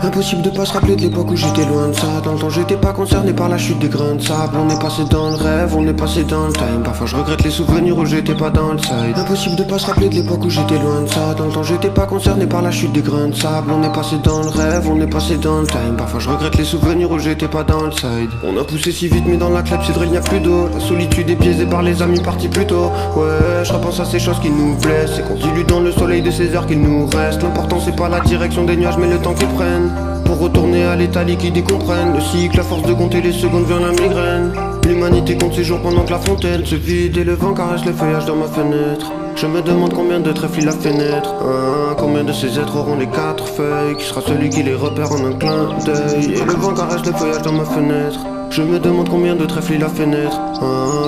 Impossible de pas se rappeler de l'époque où j'étais loin de ça. Dans le temps j'étais pas concerné par la chute des grains de sable. On est passé dans le rêve, on est passé dans le time. Parfois je regrette les souvenirs où j'étais pas dans le side. Impossible de pas se rappeler de l'époque où j'étais loin de ça. Dans le temps j'étais pas concerné par la chute des grains de sable. On est passé dans le rêve, on est passé dans le time. Parfois je regrette les souvenirs où j'étais pas dans le side. On a poussé si vite mais dans la clepsydre il n'y a plus d'eau. La solitude est biaisée par les amis partis plus tôt. Ouais, je repense à ces choses qui nous blessent. C'est qu'on dilue dans le soleil de ces heures qu'il nous reste. L'important c'est pas la direction des nuages mais le temps qu'ils prennent pour retourner à l'état liquide et comprennent le cycle, à force de compter les secondes vient la migraine. L'humanité compte ses jours pendant que la fontaine se vide et le vent caresse le feuillage dans ma fenêtre. Je me demande combien de trèfles il a fait naître. Combien de ces êtres auront les 4 feuilles? Qui sera celui qui les repère en un clin d'œil? Et le vent caresse le feuillage dans ma fenêtre. Je me demande combien de trèfles il a fait naître.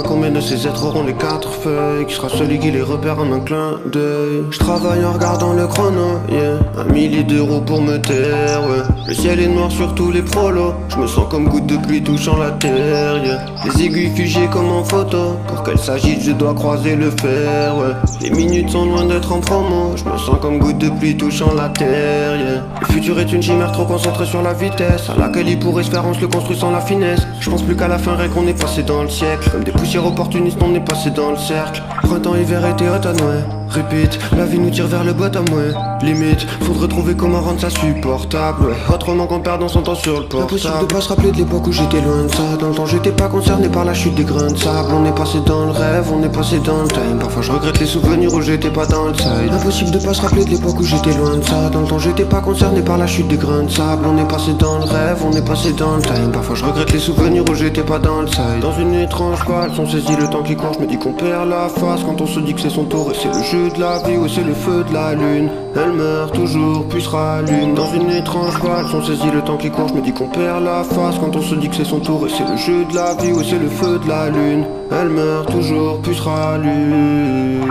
Combien de ces êtres auront les 4 feuilles? Qui sera celui qui les repère en un clin d'œil? Je travaille en regardant le chrono, yeah. 1 millier d'euros pour me taire, ouais. Le ciel est noir sur tous les prolos. Je me sens comme goutte de pluie touchant la terre, yeah. Les aiguilles figées comme en photo. Pour qu'elles s'agitent je dois croiser le fer, ouais. Les minutes sont loin d'être en promo. Je me sens comme goutte de pluie touchant la terre, yeah. Le futur est une chimère trop concentrée sur la vitesse à laquelle il pourrait se faire, on se le construit sans la finesse. Je pense plus qu'à la fin, rien qu'on est passé dans le siècle. Comme des poussières opportunistes, on est passé dans le cercle. Printemps, hiver, été, automne, ouais. Répète, la vie nous tire vers le bottom, ouais. Limite, faudrait trouver comment rendre ça supportable, ouais. Autrement qu'en perdant son temps sur le portable. Impossible de pas se rappeler de l'époque où j'étais loin de ça. Dans le temps j'étais pas concerné par la chute des grains de sable. On est passé dans le rêve, on est passé dans le time. Parfois je regrette les souvenirs où j'étais pas dans le side. Impossible de pas se rappeler de l'époque où j'étais loin de ça. Dans le temps j'étais pas concerné par la chute des grains de sable. On est passé dans le rêve, on est passé dans le time. Parfois je regrette les souvenirs où j'étais pas dans le side. Dans une étrange valse, on saisit le temps qui court. Je me dis qu'on perd la face quand on se dit que c'est son tour. Et c'est le jeu de la vie, ou c'est le feu de la lune. Elle meurt toujours puis se rallume. Dans une étrange valse, on saisit le temps qui court. Je me dis qu'on perd la face quand on se dit que c'est son tour. Et c'est le jeu de la vie, ou c'est le feu de la lune. Elle meurt toujours puis se rallume.